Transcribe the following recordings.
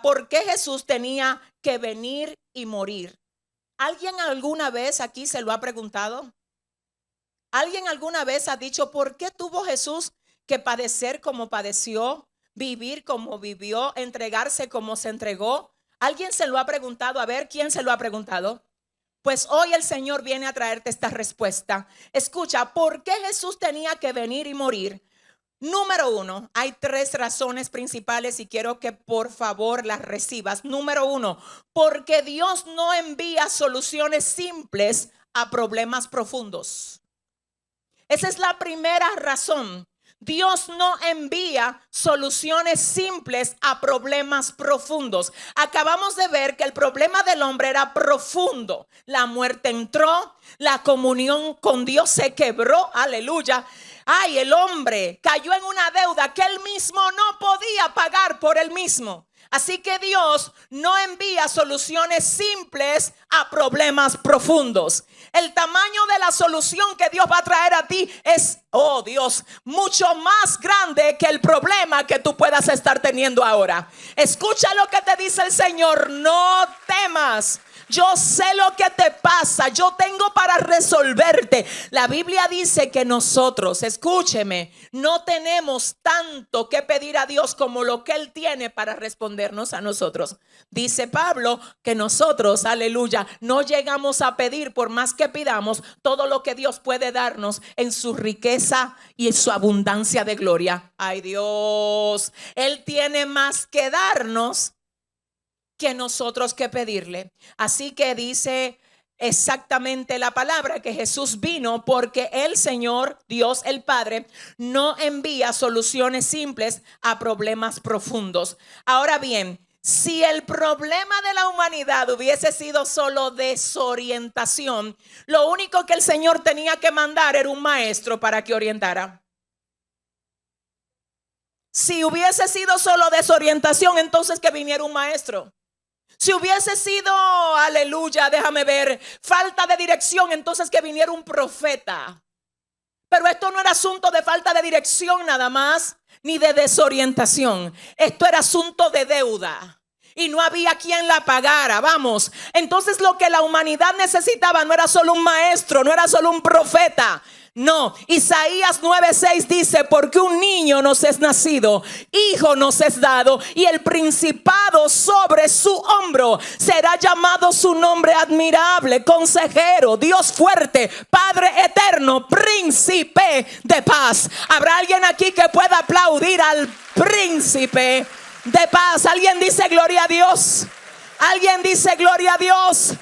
pregunta: ¿por qué Jesús tenía que venir y morir? ¿Alguien alguna vez aquí se lo ha preguntado? ¿Alguien alguna vez ha dicho por qué tuvo Jesús que padecer como padeció, vivir como vivió, entregarse como se entregó? ¿Alguien se lo ha preguntado? A ver, ¿quién se lo ha preguntado? Pues hoy el Señor viene a traerte esta respuesta. Escucha, ¿por qué Jesús tenía que venir y morir? Número uno, hay tres razones principales y quiero que por favor las recibas. Número uno, porque Dios no envía soluciones simples a problemas profundos. Esa es la primera razón. Dios no envía soluciones simples a problemas profundos. Acabamos de ver que el problema del hombre era profundo. La muerte entró, la comunión con Dios se quebró, aleluya. Ay, el hombre cayó en una deuda que él mismo no podía pagar por él mismo. Así que Dios no envía soluciones simples a problemas profundos. El tamaño de la solución que Dios va a traer a ti es, oh Dios, mucho más grande que el problema que tú puedas estar teniendo ahora. Escucha lo que te dice el Señor: no temas. Yo sé lo que te pasa, yo tengo para resolverte. La Biblia dice que nosotros, escúcheme, no tenemos tanto que pedir a Dios como lo que Él tiene para respondernos a nosotros. Dice Pablo que nosotros, aleluya, no llegamos a pedir, por más que pidamos, todo lo que Dios puede darnos en su riqueza y en su abundancia de gloria. Ay Dios, Él tiene más que darnos que nosotros que pedirle. Así que dice exactamente la palabra que Jesús vino porque el Señor, Dios el Padre, no envía soluciones simples a problemas profundos. Ahora bien, si el problema de la humanidad hubiese sido solo desorientación, lo único que el Señor tenía que mandar era un maestro para que orientara. Si hubiese sido solo desorientación, entonces que viniera un maestro. Si hubiese sido, aleluya, déjame ver, falta de dirección, entonces que viniera un profeta. Pero esto no era asunto de falta de dirección nada más, ni de desorientación. Esto era asunto de deuda. Y no había quien la pagara, vamos. Entonces lo que la humanidad necesitaba no era solo un maestro, no era solo un profeta. No, Isaías 9:6 dice: porque un niño nos es nacido, hijo nos es dado, y el principado sobre su hombro. Será llamado su nombre admirable, consejero, Dios fuerte, Padre eterno, príncipe de paz. ¿Habrá alguien aquí que pueda aplaudir al príncipe de paz? ¿Alguien dice gloria a Dios? ¿Alguien dice gloria a Dios?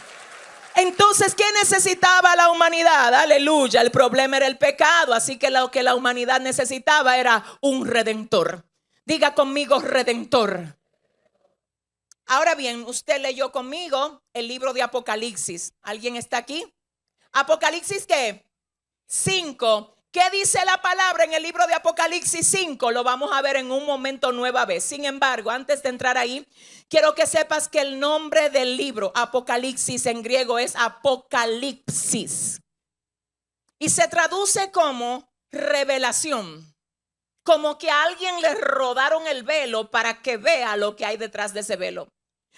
Entonces, ¿qué necesitaba la humanidad? Aleluya, el problema era el pecado, así que lo que la humanidad necesitaba era un redentor. Diga conmigo: redentor. Ahora bien, usted leyó conmigo el libro de Apocalipsis. ¿Alguien está aquí? Apocalipsis, ¿qué? 5. ¿Qué dice la palabra en el libro de Apocalipsis 5? Lo vamos a ver en un momento nueva vez. Sin embargo, antes de entrar ahí, quiero que sepas que el nombre del libro Apocalipsis en griego es Apocalipsis. Y se traduce como revelación. Como que a alguien le rodaron el velo para que vea lo que hay detrás de ese velo.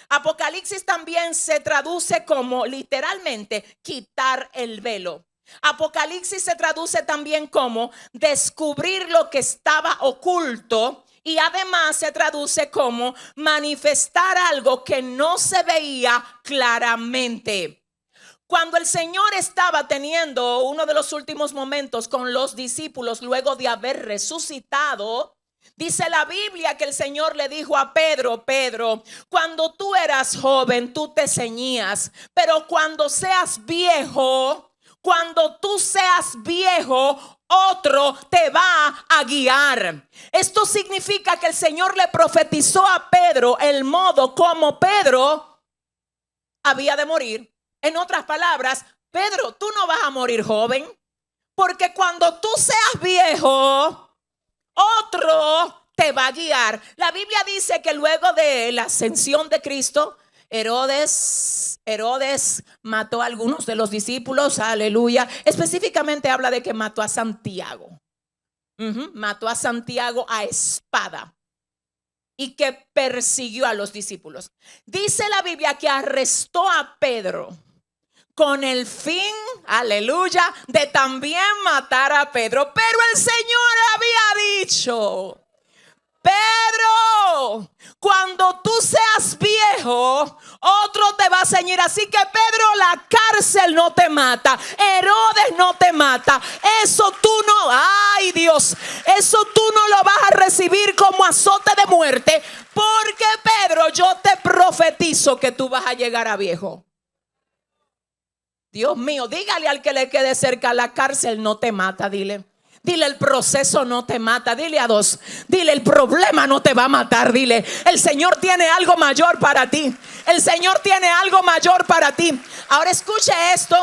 Apocalipsis también se traduce como literalmente quitar el velo. Apocalipsis se traduce también como descubrir lo que estaba oculto, y además se traduce como manifestar algo que no se veía claramente. Cuando el Señor estaba teniendo uno de los últimos momentos con los discípulos luego de haber resucitado, dice la Biblia que el Señor le dijo a Pedro: Pedro, cuando tú eras joven tú te ceñías, pero cuando seas viejo, cuando tú seas viejo, otro te va a guiar. Esto significa que el Señor le profetizó a Pedro el modo como Pedro había de morir. En otras palabras, Pedro, tú no vas a morir joven, porque cuando tú seas viejo, otro te va a guiar. La Biblia dice que luego de la ascensión de Cristo, Herodes mató a algunos de los discípulos, aleluya. Específicamente habla de que mató a Santiago. Mató a Santiago a espada. y que persiguió a los discípulos. Dice la Biblia que arrestó a Pedro con el fin, aleluya, de también matar a Pedro. Pero el Señor había dicho: Pedro, cuando tú seas viejo, otro te va a ceñir. Así que Pedro, la cárcel no te mata, Herodes no te mata. Eso tú no, ay Dios, eso tú no lo vas a recibir como azote de muerte. Porque Pedro, yo te profetizo que tú vas a llegar a viejo. Dios mío, dígale al que le quede cerca: la cárcel no te mata, dile. Dile: el proceso no te mata. Dile a dos: dile, el problema no te va a matar. Dile: el Señor tiene algo mayor para ti. El Señor tiene algo mayor para ti. Ahora escuche esto.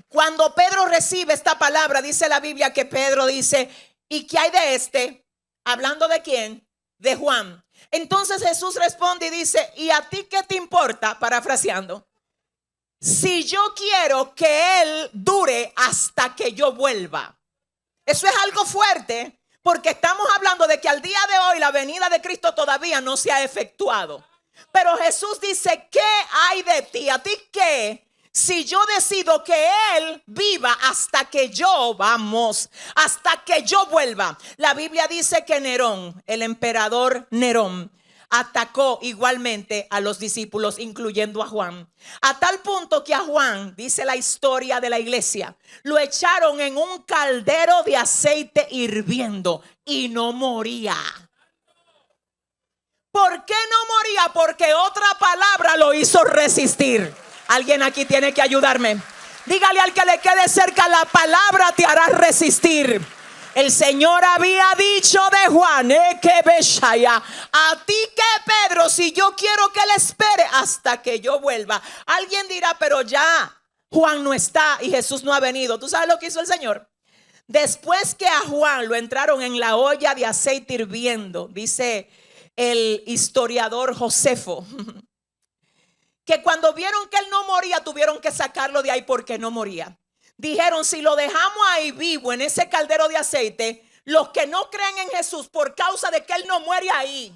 Cuando Pedro recibe esta palabra, dice la Biblia que Pedro dice: ¿y qué hay de este? ¿Hablando de quién? De Juan. Entonces Jesús responde y dice: ¿y a ti qué te importa? Parafraseando: si yo quiero que él dure hasta que yo vuelva. Eso es algo fuerte, porque estamos hablando de que al día de hoy la venida de Cristo todavía no se ha efectuado. Pero Jesús dice: ¿qué hay de ti? ¿A ti qué? Si yo decido que él viva hasta que yo, hasta que yo vuelva. La Biblia dice que Nerón, el emperador Nerón, atacó igualmente a los discípulos, incluyendo a Juan, a tal punto que a Juan, dice la historia de la iglesia, lo echaron en un caldero de aceite hirviendo y no moría. ¿Por qué no moría? Porque otra palabra lo hizo resistir. Alguien aquí tiene que ayudarme. Dígale al que le quede cerca: la palabra te hará resistir. El Señor había dicho de Juan, que Beshaya, a ti que Pedro, si yo quiero que él espere hasta que yo vuelva. Alguien dirá: pero ya Juan no está y Jesús no ha venido. ¿Tú sabes lo que hizo el Señor? Después que a Juan lo entraron en la olla de aceite hirviendo, dice el historiador Josefo, que cuando vieron que él no moría, tuvieron que sacarlo de ahí porque no moría. Dijeron: si lo dejamos ahí vivo en ese caldero de aceite, los que no creen en Jesús por causa de que él no muere ahí,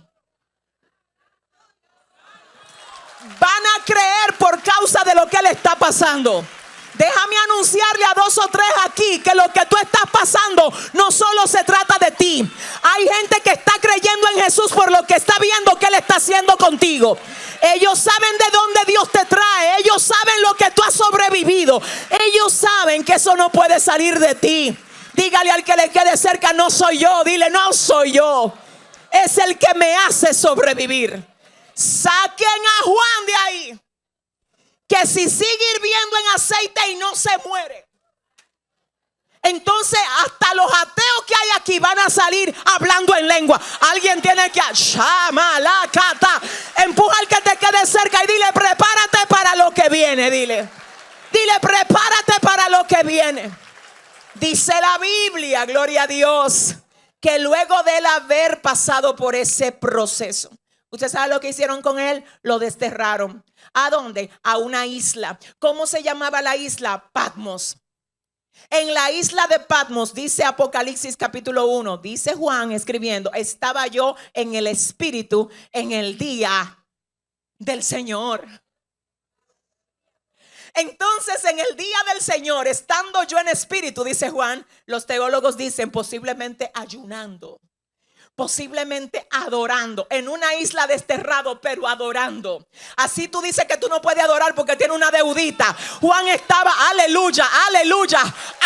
van a creer por causa de lo que le está pasando. Déjame anunciarle a 2 o 3 aquí que lo que tú estás pasando no solo se trata de ti. Hay gente que está creyendo en Jesús por lo que está viendo que él está haciendo contigo. Ellos saben de dónde Dios te trae. Ellos saben lo que tú has sobrevivido. Ellos saben que eso no puede salir de ti. Dígale al que le quede cerca: no soy yo. Dile: no soy yo. Es el que me hace sobrevivir. Saquen a Juan de ahí, que si sigue hirviendo en aceite y no se muere, entonces hasta los ateos que hay aquí van a salir hablando en lengua. Alguien tiene que empuja al que te quede cerca y dile: prepárate para lo que viene. Dile: prepárate para lo que viene. Dice la Biblia, gloria a Dios, que luego de él haber pasado por ese proceso, ¿usted sabe lo que hicieron con él? Lo desterraron. ¿A dónde? A una isla. ¿Cómo se llamaba la isla? Patmos. En la isla de Patmos, dice Apocalipsis capítulo 1, dice Juan escribiendo: estaba yo en el Espíritu en el día del Señor. Entonces, en el día del Señor, estando yo en espíritu, dice Juan, los teólogos dicen posiblemente ayunando, posiblemente adorando, en una isla desterrado, pero adorando. Así tú dices que tú no puedes adorar porque tiene una deudita. Juan estaba, aleluya, aleluya,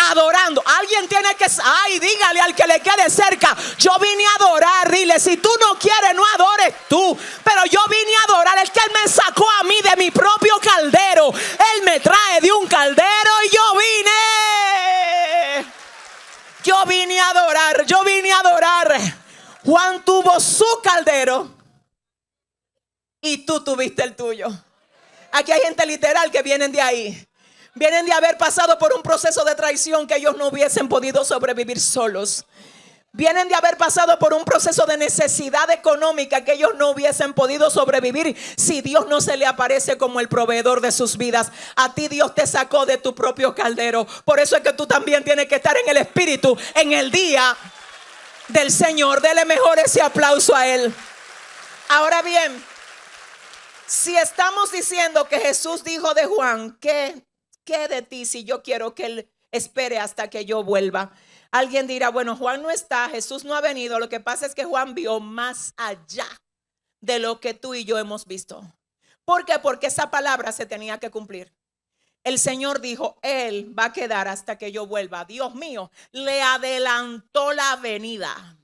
adorando. Alguien tiene que, ay, dígale al que le quede cerca: yo vine a adorar. Dile: si tú no quieres, no adores tú, pero yo vine a adorar. Es que él me sacó a mí de mi propio caldero. Él me trae de un caldero y yo vine a adorar. Yo vine a adorar. Juan tuvo su caldero y tú tuviste el tuyo. Aquí hay gente literal que vienen de ahí. Vienen de haber pasado por un proceso de traición que ellos no hubiesen podido sobrevivir solos. Vienen de haber pasado por un proceso de necesidad económica que ellos no hubiesen podido sobrevivir si Dios no se le aparece como el proveedor de sus vidas. A ti Dios te sacó de tu propio caldero. Por eso es que tú también tienes que estar en el Espíritu en el día del Señor. Dele mejor ese aplauso a Él. Ahora bien, si estamos diciendo que Jesús dijo de Juan, ¿qué de ti si yo quiero que Él espere hasta que yo vuelva? Alguien dirá, bueno, Juan no está, Jesús no ha venido. Lo que pasa es que Juan vio más allá de lo que tú y yo hemos visto. ¿Por qué? Porque esa palabra se tenía que cumplir. El Señor dijo, Él va a quedar hasta que yo vuelva. Dios mío, le adelantó la venida.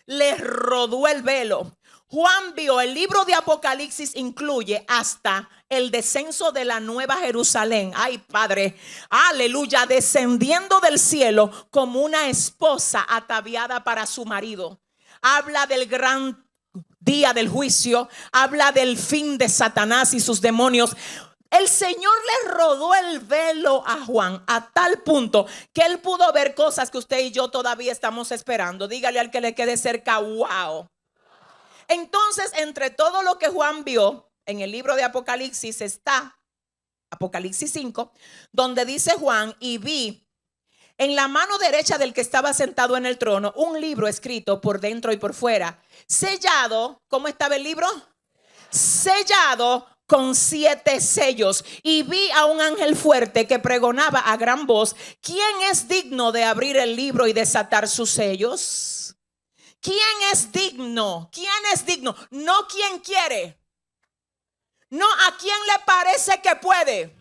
Le rodó el velo. Juan vio, el libro de Apocalipsis incluye hasta el descenso de la nueva Jerusalén. Ay, Padre, aleluya, descendiendo del cielo como una esposa ataviada para su marido. Habla del gran día del juicio, habla del fin de Satanás y sus demonios. El Señor le rodó el velo a Juan a tal punto que él pudo ver cosas que usted y yo todavía estamos esperando. Dígale al que le quede cerca, wow. Entonces, entre todo lo que Juan vio en el libro de Apocalipsis está Apocalipsis 5, donde dice Juan, y vi en la mano derecha del que estaba sentado en el trono un libro escrito por dentro y por fuera, sellado. ¿Cómo estaba el libro? Sellado con 7 sellos. Y vi a un ángel fuerte que pregonaba a gran voz, ¿quién es digno de abrir el libro y desatar sus sellos? ¿Quién es digno? ¿Quién es digno? No quien quiere. No a quien le parece que puede.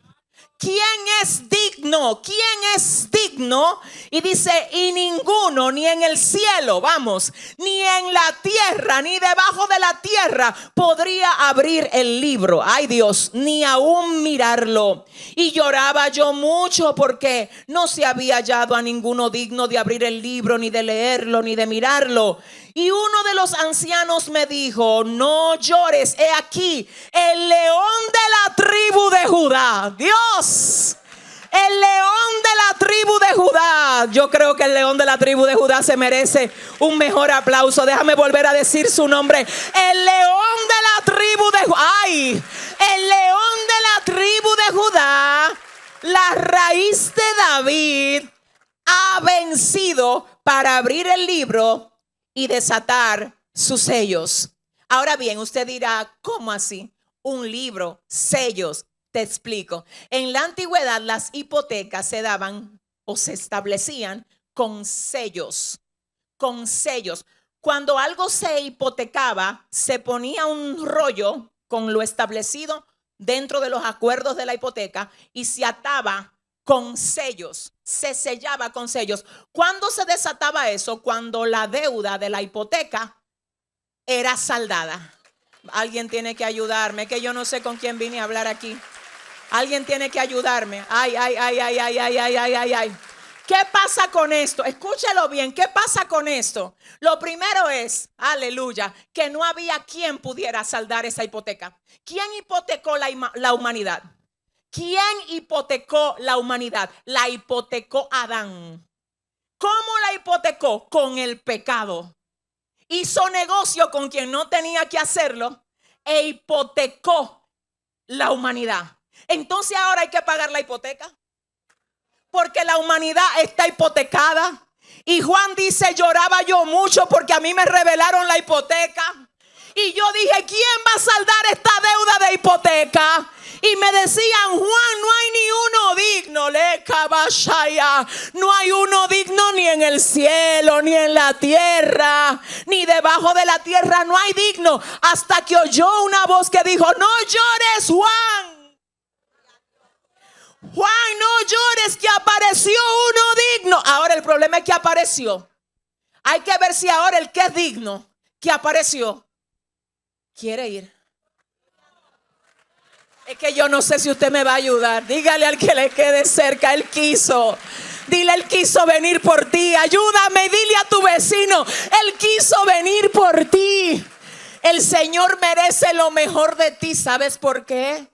¿Quién es digno? ¿Quién es digno? Y dice, y ninguno, ni en el cielo, vamos, ni en la tierra, ni debajo de la tierra podría abrir el libro. Ay, Dios, ni aún mirarlo. Y lloraba yo mucho porque no se había hallado a ninguno digno de abrir el libro, ni de leerlo, ni de mirarlo. Y uno de los ancianos me dijo, no llores, he aquí el león de la tribu de Judá. Dios, el león de la tribu de Judá. Yo creo que el león de la tribu de Judá se merece un mejor aplauso. Déjame volver a decir su nombre. El león de la tribu de Judá. Ay, el león de la tribu de Judá, la raíz de David, ha vencido para abrir el libro y desatar sus sellos. Ahora bien, usted dirá, ¿cómo así? Un libro, sellos. Te explico. En la antigüedad las hipotecas se daban o se establecían con sellos. Con sellos. Cuando algo se hipotecaba, se ponía un rollo con lo establecido dentro de los acuerdos de la hipoteca y se ataba con sellos, se sellaba con sellos. ¿Cuándo se desataba eso? Cuando la deuda de la hipoteca era saldada. Alguien tiene que ayudarme, que yo no sé con quién vine a hablar aquí. Alguien tiene que ayudarme. Ay, ay, ay, ay, ay, ay, ay, ay, ay, ay. ¿Qué pasa con esto? Escúchelo bien. ¿Qué pasa con esto? Lo primero es, que no había quien pudiera saldar esa hipoteca. ¿Quién hipotecó la humanidad? ¿Quién hipotecó la humanidad? La hipotecó Adán. ¿Cómo la hipotecó? Con el pecado. Hizo negocio con quien no tenía que hacerlo e hipotecó la humanidad. Entonces ahora hay que pagar la hipoteca porque la humanidad está hipotecada. Y Juan dice, lloraba yo mucho porque a mí me revelaron la hipoteca. Y yo dije, ¿quién va a saldar esta deuda de hipoteca? Y me decían, Juan, no hay ni uno digno. No hay uno digno ni en el cielo, ni en la tierra, ni debajo de la tierra. No hay digno. Hasta que oyó una voz que dijo, no llores, Juan. Juan, no llores, que apareció uno digno. Ahora el problema es que apareció. Hay que ver si ahora el que es digno, que apareció, quiere ir. Es que yo no sé si usted me va a ayudar. Dígale al que le quede cerca, él quiso. Dile, él quiso venir por ti. Ayúdame, dile a tu vecino, él quiso venir por ti. El Señor merece lo mejor de ti. ¿Sabes por qué?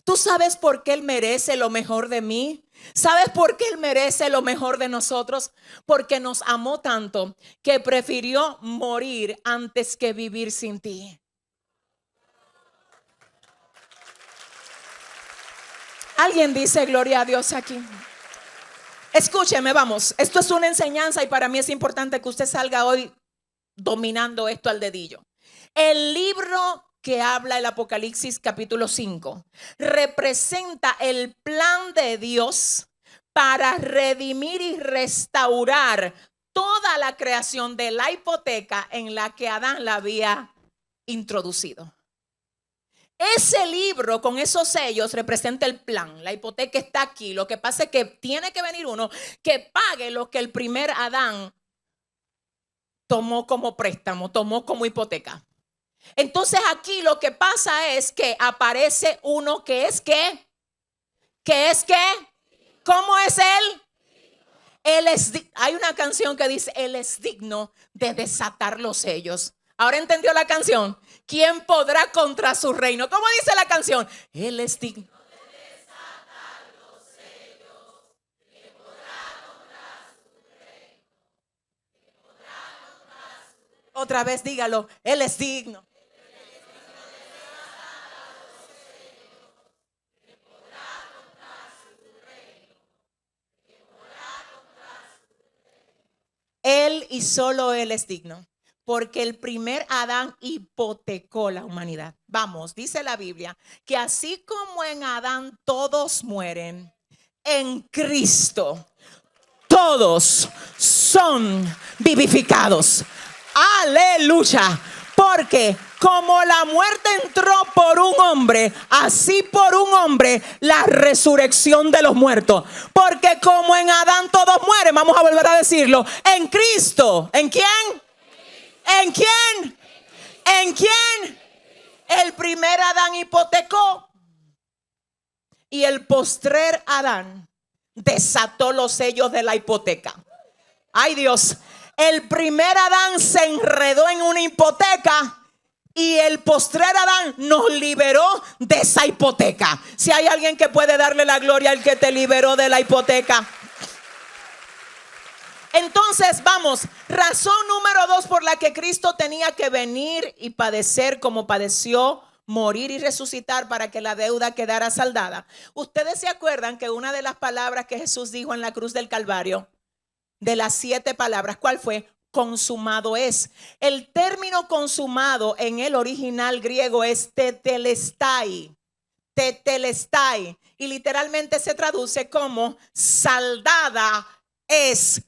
¿Tú sabes por qué Él merece lo mejor de mí? ¿Sabes por qué Él merece lo mejor de nosotros? Porque nos amó tanto que prefirió morir antes que vivir sin ti. Alguien dice gloria a Dios aquí. Escúcheme, vamos. Esto es una enseñanza y para mí es importante que usted salga hoy dominando esto al dedillo. El libro que habla el Apocalipsis capítulo 5 representa el plan de Dios para redimir y restaurar toda la creación de la hipoteca en la que Adán la había introducido. Ese libro con esos sellos representa el plan. La hipoteca está aquí. Lo que pasa es que tiene que venir uno que pague lo que el primer Adán tomó como préstamo, tomó como hipoteca. Entonces aquí lo que pasa es que aparece uno que es ¿qué? ¿Qué es qué? ¿Cómo es él? Hay una canción que dice, Él es digno de desatar los sellos. Ahora entendió la canción. ¿Quién podrá contra su reino? ¿Cómo dice la canción? Él es digno de desatar los sellos. ¿Quién podrá contra su reino? ¿Quién podrá contra su reino? Otra vez dígalo. Él es digno. Él y solo Él es digno, porque el primer Adán hipotecó la humanidad. Vamos, dice la Biblia, que así como en Adán todos mueren, en Cristo todos son vivificados. Aleluya. Porque como la muerte entró por un hombre, así por un hombre la resurrección de los muertos. Porque como en Adán todos mueren, vamos a volver a decirlo, en Cristo. ¿En quién? ¿En quién? ¿En quién? El primer Adán hipotecó y el postrer Adán desató los sellos de la hipoteca. Ay Dios. El primer Adán se enredó en una hipoteca y el postrer Adán nos liberó de esa hipoteca. Si hay alguien que puede darle la gloria al que te liberó de la hipoteca. Entonces vamos, razón número 2 por la que Cristo tenía que venir y padecer como padeció, morir y resucitar para que la deuda quedara saldada. Ustedes se acuerdan que una de las palabras que Jesús dijo en la cruz del Calvario, de las 7 palabras, ¿cuál fue? Consumado es. El término consumado en el original griego es tetelestai. Tetelestai. Y literalmente se traduce como saldada es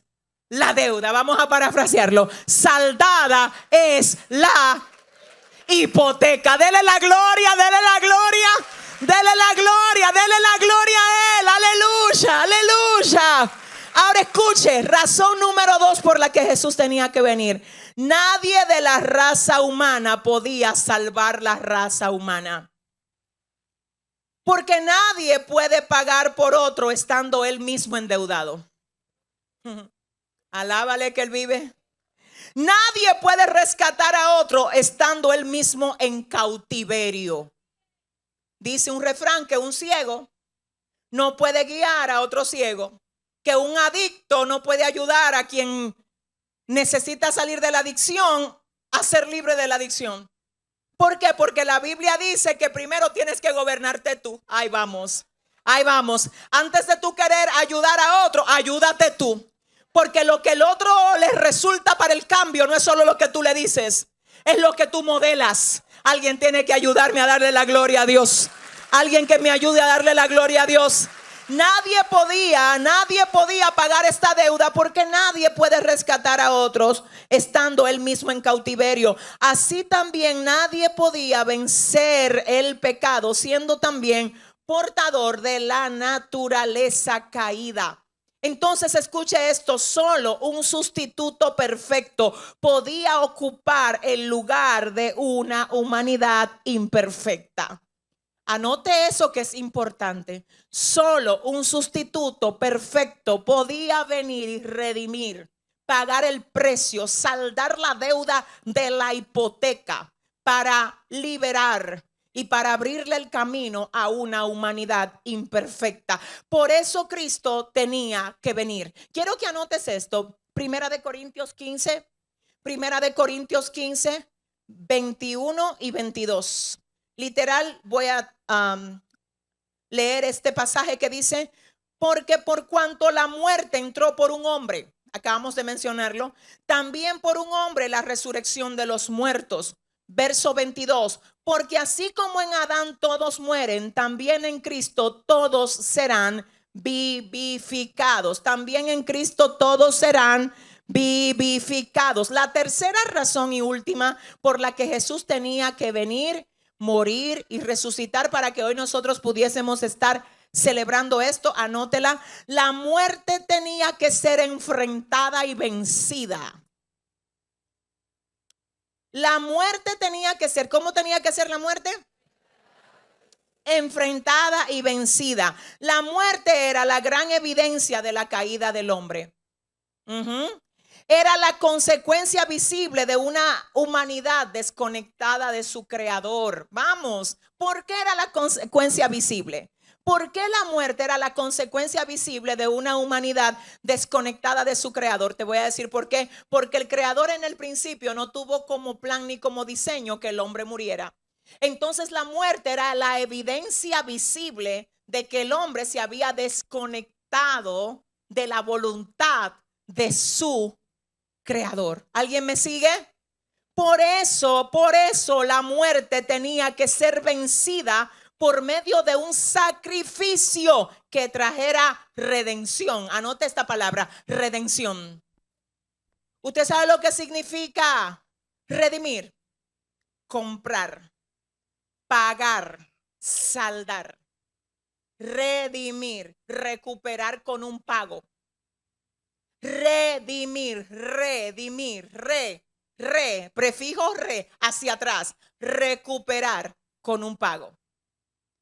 la deuda. Vamos a parafrasearlo. Saldada es la hipoteca. Dele la gloria, dele la gloria, dele la gloria, dele la gloria a Él. Aleluya, aleluya. Ahora escuche, razón número 2 por la que Jesús tenía que venir. Nadie de la raza humana podía salvar la raza humana. Porque nadie puede pagar por otro estando él mismo endeudado. Alábale que él vive. Nadie puede rescatar a otro estando él mismo en cautiverio. Dice un refrán que un ciego no puede guiar a otro ciego. Que un adicto no puede ayudar a quien necesita salir de la adicción a ser libre de la adicción. ¿Por qué? Porque la Biblia dice que primero tienes que gobernarte tú. Ahí vamos, ahí vamos. Antes de tú querer ayudar a otro, ayúdate tú. Porque lo que el otro le resulta para el cambio no es solo lo que tú le dices, es lo que tú modelas. Alguien tiene que ayudarme a darle la gloria a Dios. Alguien que me ayude a darle la gloria a Dios. Nadie podía pagar esta deuda porque nadie puede rescatar a otros estando él mismo en cautiverio. Así también nadie podía vencer el pecado siendo también portador de la naturaleza caída. Entonces escuche esto, solo un sustituto perfecto podía ocupar el lugar de una humanidad imperfecta. Anote eso que es importante. Solo un sustituto perfecto podía venir y redimir, pagar el precio, saldar la deuda de la hipoteca para liberar y para abrirle el camino a una humanidad imperfecta. Por eso Cristo tenía que venir. Quiero que anotes esto. Primera de Corintios 15, 21 y 22. Literal voy a leer este pasaje que dice: porque por cuanto la muerte entró por un hombre. acabamos de mencionarlo, también por un hombre la resurrección de los muertos. Verso 22, porque así como en Adán todos mueren, también en Cristo todos serán vivificados. También en Cristo todos serán vivificados. La tercera razón y última por la que Jesús tenía que venir, morir y resucitar para que hoy nosotros pudiésemos estar celebrando esto, anótela. La muerte tenía que ser enfrentada y vencida. La muerte tenía que ser, ¿cómo tenía que ser la muerte? Enfrentada y vencida. La muerte era la gran evidencia de la caída del hombre. Era la consecuencia visible de una humanidad desconectada de su creador. Vamos, ¿por qué era la consecuencia visible? ¿Por qué la muerte era la consecuencia visible de una humanidad desconectada de su creador? Te voy a decir por qué. Porque el creador en el principio no tuvo como plan ni como diseño que el hombre muriera. Entonces la muerte era la evidencia visible de que el hombre se había desconectado de la voluntad de su creador. ¿Alguien me sigue? Por eso la muerte tenía que ser vencida por medio de un sacrificio que trajera redención. Anote esta palabra, redención. ¿Usted sabe lo que significa redimir? Comprar, pagar, saldar. Redimir, recuperar con un pago. Redimir, prefijo re, hacia atrás, recuperar con un pago.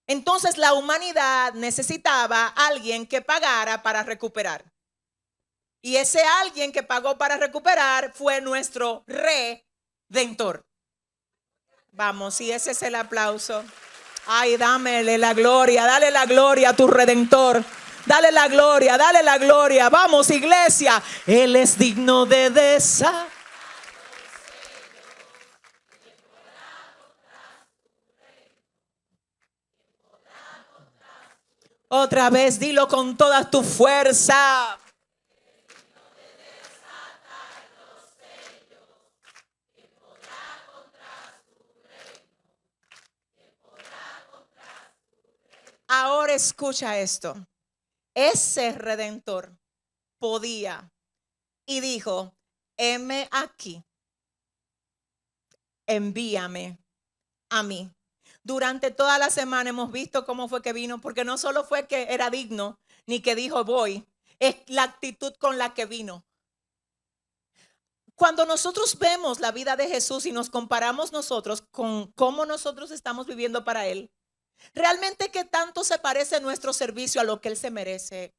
Entonces la humanidad necesitaba a alguien que pagara para recuperar. Y ese alguien que pagó para recuperar fue nuestro redentor. Vamos, y ese es el aplauso. Ay, dámele la gloria, dale la gloria a tu redentor. Dale la gloria, dale la gloria. Vamos, iglesia. Él es digno de desar. Otra vez, dilo con toda tu fuerza. Ahora escucha esto. Ese redentor podía y dijo: heme aquí, envíame a mí. Durante toda la semana hemos visto cómo fue que vino, porque no solo fue que era digno, ni que dijo voy, es la actitud con la que vino. Cuando nosotros vemos la vida de Jesús y nos comparamos nosotros con cómo nosotros estamos viviendo para Él, realmente qué tanto se parece nuestro servicio a lo que Él se merece.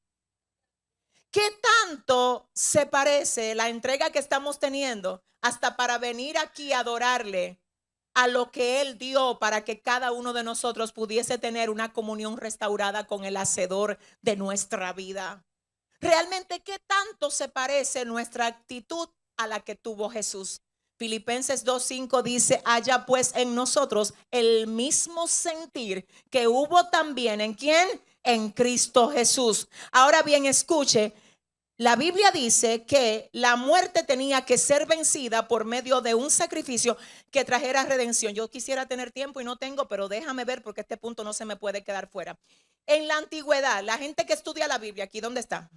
¿Qué tanto se parece la entrega que estamos teniendo hasta para venir aquí a adorarle a lo que Él dio para que cada uno de nosotros pudiese tener una comunión restaurada con el hacedor de nuestra vida? Realmente, ¿qué tanto se parece nuestra actitud a la que tuvo Jesús? Filipenses 2:5 dice: haya pues en nosotros el mismo sentir que hubo también ¿en quién? En Cristo Jesús. Ahora bien, escuche. La Biblia dice que la muerte tenía que ser vencida por medio de un sacrificio que trajera redención. Yo quisiera tener tiempo y no tengo, pero déjame ver porque este punto no se me puede quedar fuera. En la antigüedad, la gente que estudia la Biblia, aquí ¿dónde está?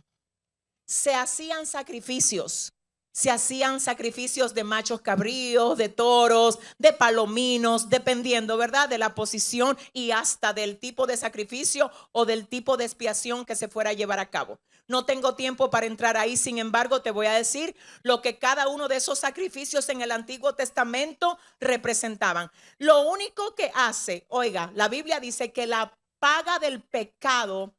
Se hacían sacrificios. Se hacían sacrificios de machos cabríos, de toros, de palominos, dependiendo, ¿verdad?, de la posición y hasta del tipo de sacrificio o del tipo de expiación que se fuera a llevar a cabo. No tengo tiempo para entrar ahí, sin embargo, te voy a decir lo que cada uno de esos sacrificios en el Antiguo Testamento representaban. Lo único que hace, oiga, la Biblia dice que la paga del pecado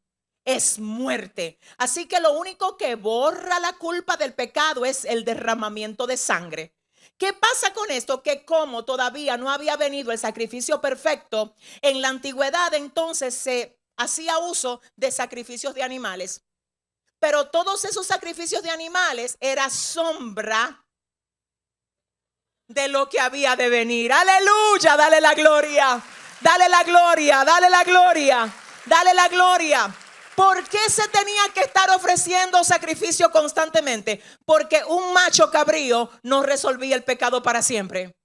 es muerte. Así que lo único que borra la culpa del pecado es el derramamiento de sangre. ¿Qué pasa con esto? Que como todavía no había venido el sacrificio perfecto, en la antigüedad entonces se hacía uso de sacrificios de animales. Pero todos esos sacrificios de animales era sombra de lo que había de venir. Aleluya, dale la gloria, dale la gloria, dale la gloria, dale la gloria. ¿Por qué se tenía que estar ofreciendo sacrificio constantemente? Porque un macho cabrío no resolvía el pecado para siempre.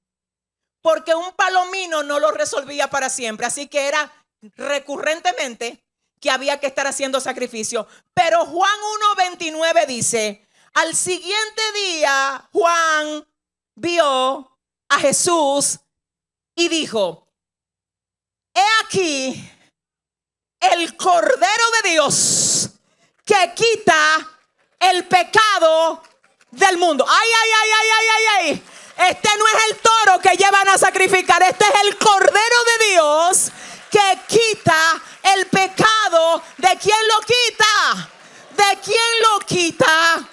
Porque un palomino no lo resolvía para siempre. Así que era recurrentemente que había que estar haciendo sacrificio. Pero Juan 1:29 dice: al siguiente día Juan vio a Jesús y dijo: he aquí el Cordero de Dios que quita el pecado del mundo. Ay, ay, ay, ay, ay, ay, ay. Este no es el toro que llevan a sacrificar. Este es el Cordero de Dios que quita el pecado. ¿De quién lo quita? ¿De quién lo quita?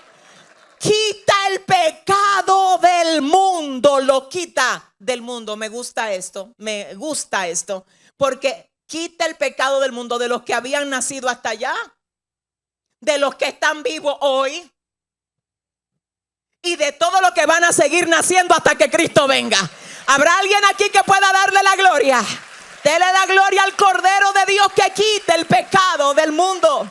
Quita el pecado del mundo. Lo quita del mundo. Me gusta esto. Me gusta esto. Porque quita el pecado del mundo, de los que habían nacido hasta allá, de los que están vivos hoy y de todos los que van a seguir naciendo hasta que Cristo venga. ¿Habrá alguien aquí que pueda darle la gloria? Dele la gloria al Cordero de Dios que quita el pecado del mundo.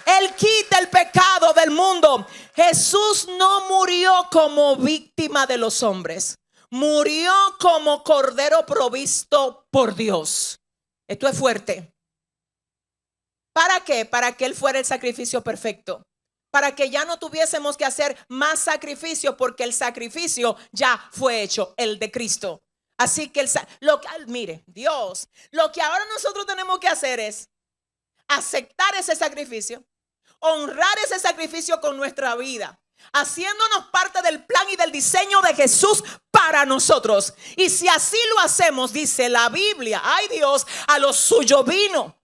Él quita el pecado del mundo. Jesús no murió como víctima de los hombres. Murió como Cordero provisto por Dios. Esto es fuerte. ¿Para qué? Para que Él fuera el sacrificio perfecto. Para que ya no tuviésemos que hacer más sacrificio, porque el sacrificio ya fue hecho, el de Cristo. Así que mire, Dios, lo que ahora nosotros tenemos que hacer es aceptar ese sacrificio, honrar ese sacrificio con nuestra vida, haciéndonos parte del plan y del diseño de Jesús para nosotros. Y si así lo hacemos, dice la Biblia, ay Dios, a los suyos vino,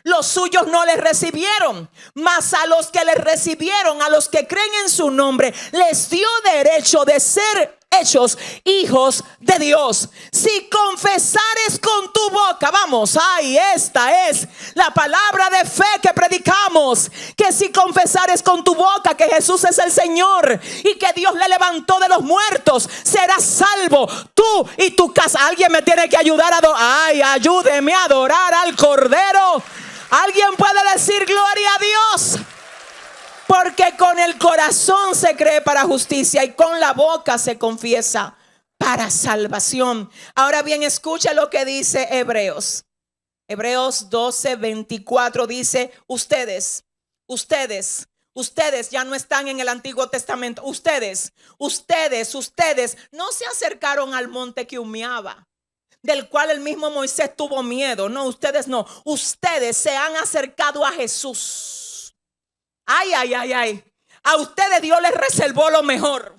los suyos no les recibieron, mas a los que les recibieron, a los que creen en su nombre, les dio derecho de ser hechos hijos de Dios. Si confesares con tu boca, vamos, ay, esta es la palabra de fe que predicamos, que si confesares con tu boca que Jesús es el Señor y que Dios le levantó de los muertos, serás salvo tú y tu casa. Alguien me tiene que ayudar ayúdeme a adorar al Cordero. Alguien puede decir gloria a Dios. Porque con el corazón se cree para justicia y con la boca se confiesa para salvación. Ahora bien, escucha lo que dice Hebreos. Hebreos 12:24 dice: ustedes ya no están en el Antiguo Testamento. Ustedes no se acercaron al monte que humeaba, del cual el mismo Moisés tuvo miedo. No, ustedes no. Ustedes se han acercado a Jesús. Ay. A ustedes Dios les reservó lo mejor.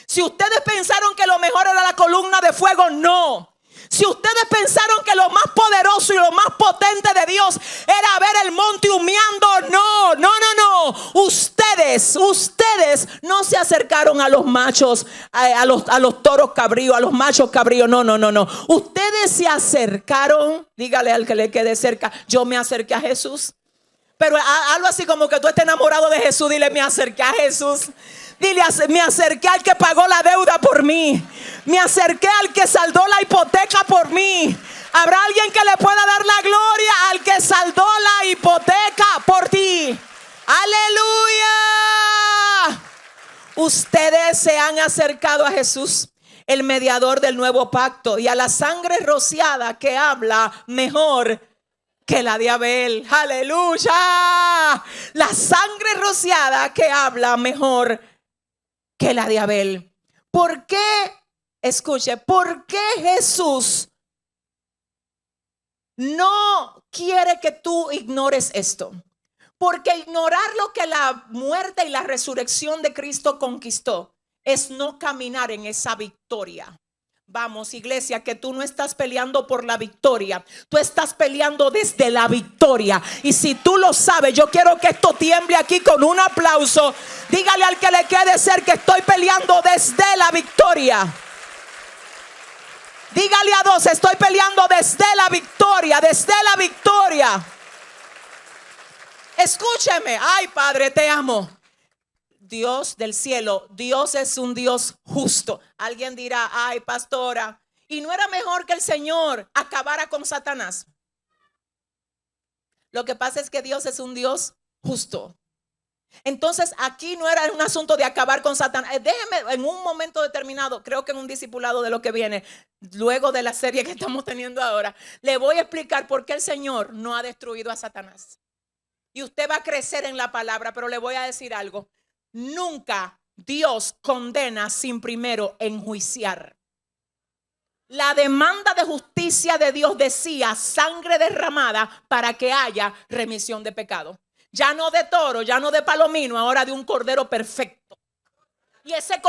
Si ustedes pensaron que lo mejor era la columna de fuego, no. Si ustedes pensaron que lo más poderoso y lo más potente de Dios era ver el monte humeando, no. Ustedes no se acercaron a los machos, a los toros cabríos, a los machos cabríos. No. Ustedes se acercaron. Dígale al que le quede cerca: yo me acerqué a Jesús. Pero algo así como que tú estés enamorado de Jesús. Dile: me acerqué a Jesús. Dile: me acerqué al que pagó la deuda por mí. Me acerqué al que saldó la hipoteca por mí. ¿Habrá alguien que le pueda dar la gloria al que saldó la hipoteca por ti? ¡Aleluya! Ustedes se han acercado a Jesús, el mediador del nuevo pacto, y a la sangre rociada que habla mejor que la de Abel. ¡Aleluya! La sangre rociada que habla mejor que la de Abel. ¿Por qué? Escuche, ¿por qué Jesús no quiere que tú ignores esto? Porque ignorar lo que la muerte y la resurrección de Cristo conquistó es no caminar en esa victoria. Vamos, iglesia, que tú no estás peleando por la victoria, tú estás peleando desde la victoria. Y si tú lo sabes, yo quiero que esto tiemble aquí con un aplauso. Dígale al que le quede cerca: estoy peleando desde la victoria. Dígale a dos: estoy peleando desde la victoria, desde la victoria. Escúcheme. Ay, Padre, te amo. Dios del cielo, Dios es un Dios justo. Alguien dirá: ay, pastora, ¿y no era mejor que el Señor acabara con Satanás? Lo que pasa es que Dios es un Dios justo. Entonces aquí no era un asunto de acabar con Satanás. Déjeme en un momento determinado, creo que en un discipulado de lo que viene, luego de la serie que estamos teniendo ahora, le voy a explicar por qué el Señor no ha destruido a Satanás. Y usted va a crecer en la palabra, pero le voy a decir algo. Nunca Dios condena sin primero enjuiciar. La demanda de justicia de Dios decía sangre derramada para que haya remisión de pecado. Ya no de toro, ya no de palomino, ahora de un cordero perfecto. Y ese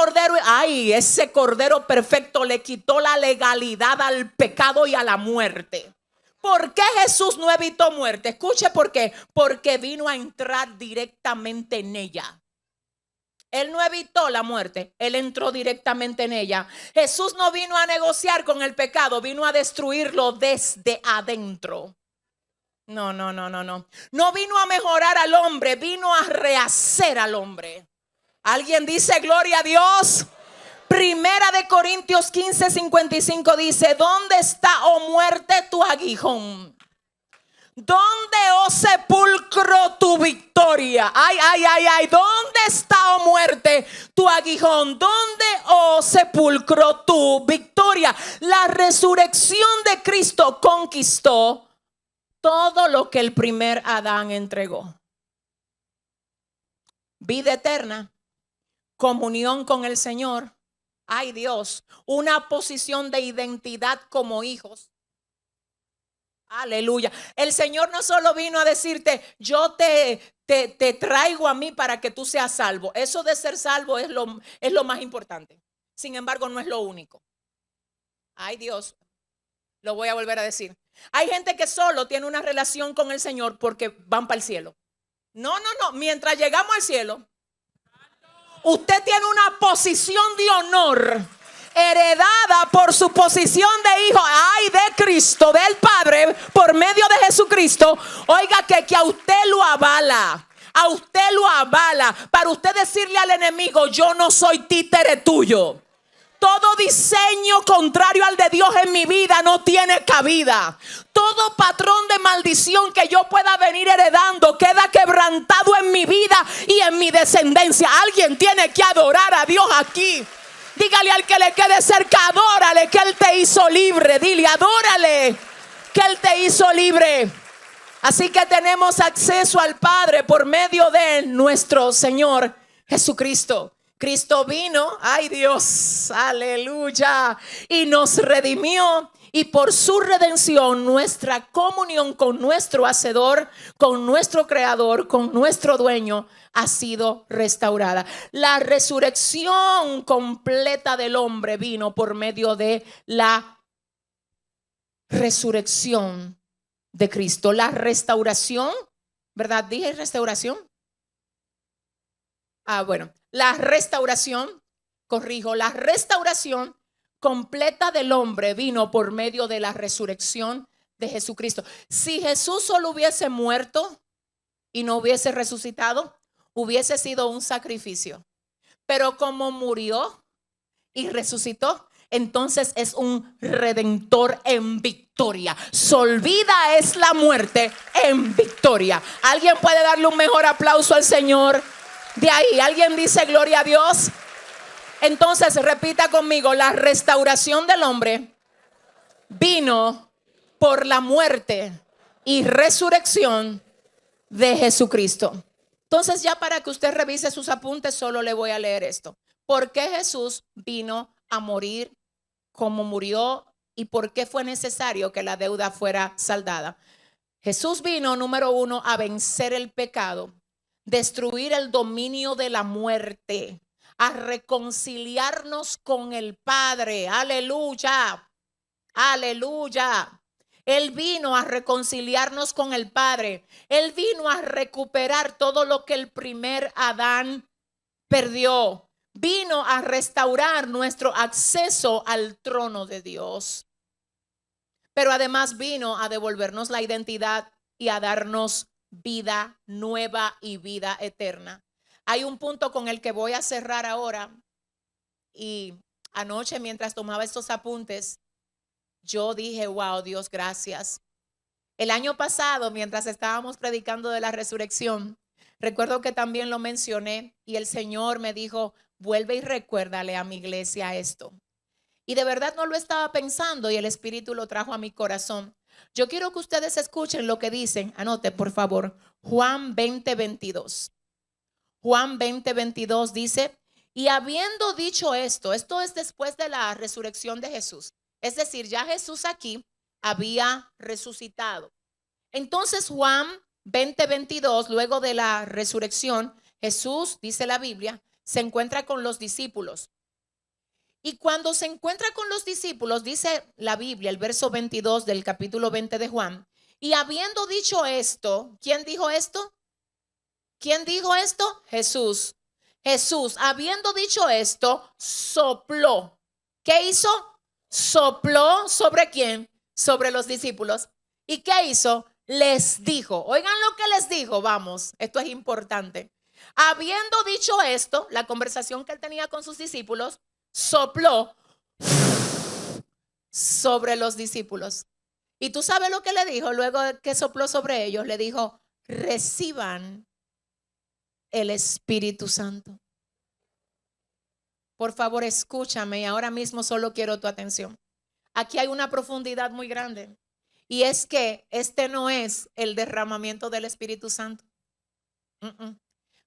cordero perfecto le quitó la legalidad al pecado y a la muerte. ¿Por qué Jesús no evitó muerte? Escuche por qué. Porque vino a entrar directamente en ella. Él no evitó la muerte, Él entró directamente en ella. Jesús no vino a negociar con el pecado, vino a destruirlo desde adentro. No. No vino a mejorar al hombre, vino a rehacer al hombre. ¿Alguien dice gloria a Dios? Primera de Corintios 15:55 dice: ¿dónde está, oh muerte, tu aguijón? ¿Dónde, oh sepulcro, tu victoria? Ay, ¿dónde está, oh muerte, tu aguijón? ¿Dónde, oh sepulcro, tu victoria? La resurrección de Cristo conquistó todo lo que el primer Adán entregó. Vida eterna, comunión con el Señor. Ay Dios, una posición de identidad como hijos. Aleluya. El Señor no solo vino a decirte, yo te traigo a mí para que tú seas salvo. Eso de ser salvo es lo más importante. Sin embargo, no es lo único. Ay Dios, lo voy a volver a decir. Hay gente que solo tiene una relación con el Señor porque van para el cielo. No. Mientras llegamos al cielo, usted tiene una posición de honor heredada por su posición de hijo, de Cristo, del Padre, por medio de Jesucristo. Oiga, que a usted lo avala. A usted lo avala para usted decirle al enemigo: yo no soy títere tuyo. Todo diseño contrario al de Dios en mi vida no tiene cabida. Todo patrón de maldición que yo pueda venir heredando queda quebrantado en mi vida y en mi descendencia. Alguien tiene que adorar a Dios aquí. Dígale al que le quede cerca: adórale, que Él te hizo libre. Dile: adórale, que Él te hizo libre. Así que tenemos acceso al Padre por medio de nuestro Señor Jesucristo. Cristo vino, ay Dios, aleluya, y nos redimió. Y por su redención, nuestra comunión con nuestro Hacedor, con nuestro Creador, con nuestro Dueño, ha sido restaurada. La resurrección completa del hombre vino por medio de la resurrección de Cristo. La restauración, ¿verdad? Dije restauración. Bueno, la restauración completa del hombre vino por medio de la resurrección de Jesucristo. Si Jesús solo hubiese muerto y no hubiese resucitado, hubiese sido un sacrificio. Pero como murió y resucitó, entonces es un redentor en victoria. Solvida es la muerte en victoria. ¿Alguien puede darle un mejor aplauso al Señor? De ahí, ¿alguien dice gloria a Dios? Entonces repita conmigo: la restauración del hombre vino por la muerte y resurrección de Jesucristo. Entonces, ya para que usted revise sus apuntes, solo le voy a leer esto. ¿Por qué Jesús vino a morir como murió y por qué fue necesario que la deuda fuera saldada? Jesús vino, número 1, a vencer el pecado, destruir el dominio de la muerte, a reconciliarnos con el Padre. Aleluya, aleluya. Él vino a reconciliarnos con el Padre. Él vino a recuperar todo lo que el primer Adán perdió. Vino a restaurar nuestro acceso al trono de Dios. Pero además vino a devolvernos la identidad y a darnos vida nueva y vida eterna. Hay un punto con el que voy a cerrar ahora. Y anoche, mientras tomaba estos apuntes, yo dije: wow, Dios, gracias. El año pasado, mientras estábamos predicando de la resurrección, Recuerdo que también lo mencioné y el Señor me dijo, vuelve y recuérdale a mi iglesia esto. Y de verdad no lo estaba pensando y el Espíritu lo trajo a mi corazón. Yo quiero que ustedes escuchen lo que dicen. Anote, por favor, Juan 20:22. Juan 20:22 dice, y habiendo dicho esto es después de la resurrección de Jesús. Es decir, ya Jesús aquí había resucitado. Entonces Juan 20:22, luego de la resurrección, Jesús, dice la Biblia, se encuentra con los discípulos. Y cuando se encuentra con los discípulos, dice la Biblia, el verso 22 del capítulo 20 de Juan, y habiendo dicho esto, ¿quién dijo esto? ¿Quién dijo esto? Jesús. Jesús, habiendo dicho esto, sopló. ¿Qué hizo? Sopló ¿sobre quién? Sobre los discípulos. ¿Y qué hizo? Les dijo. Oigan lo que les dijo, vamos, esto es importante. Habiendo dicho esto, la conversación que él tenía con sus discípulos, sopló sobre los discípulos. Y tú sabes lo que le dijo luego de que sopló sobre ellos. Le dijo, reciban el Espíritu Santo. Por favor, escúchame y ahora mismo solo quiero tu atención. Aquí hay una profundidad muy grande y es que este no es el derramamiento del Espíritu Santo.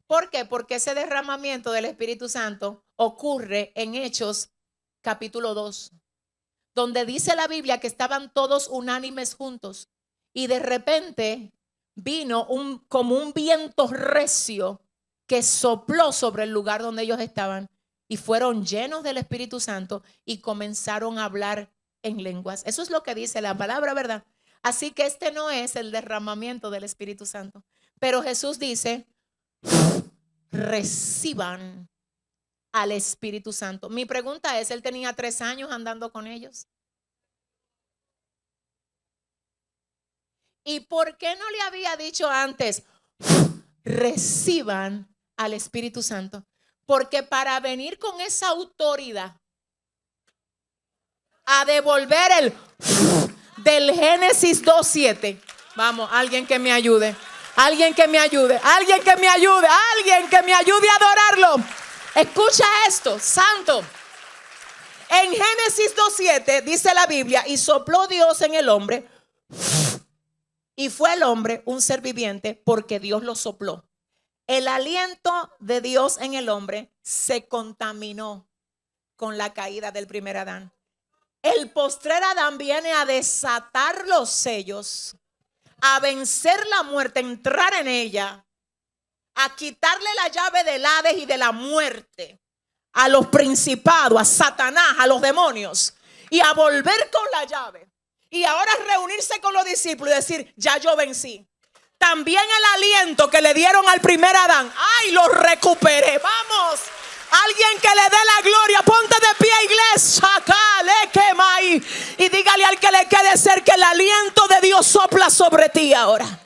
¿Por qué? Porque ese derramamiento del Espíritu Santo ocurre en Hechos capítulo 2, donde dice la Biblia que estaban todos unánimes juntos y de repente vino como un viento recio que sopló sobre el lugar donde ellos estaban y fueron llenos del Espíritu Santo y comenzaron a hablar en lenguas. Eso es lo que dice la palabra, ¿verdad? Así que este no es el derramamiento del Espíritu Santo. Pero Jesús dice, reciban al Espíritu Santo. Mi pregunta es, ¿él tenía 3 años andando con ellos? ¿Y por qué no le había dicho antes, reciban al Espíritu Santo? Porque para venir con esa autoridad a devolver el del Génesis 2:7. Vamos, alguien que me ayude. Alguien que me ayude. Alguien que me ayude. Alguien que me ayude a adorarlo. Escucha esto, santo. En Génesis 2:7 dice la Biblia, y sopló Dios en el hombre, y fue el hombre un ser viviente porque Dios lo sopló. El aliento de Dios en el hombre se contaminó con la caída del primer Adán. El postrer Adán viene a desatar los sellos, a vencer la muerte, a entrar en ella, a quitarle la llave del Hades y de la muerte a los principados, a Satanás, a los demonios, y a volver con la llave. Y ahora reunirse con los discípulos y decir, ya yo vencí. También el aliento que le dieron al primer Adán, ¡ay, lo recuperé! ¡Vamos! Alguien que le dé la gloria, ponte de pie, iglesia, y dígale al que le quede cerca, el aliento de Dios sopla sobre ti ahora.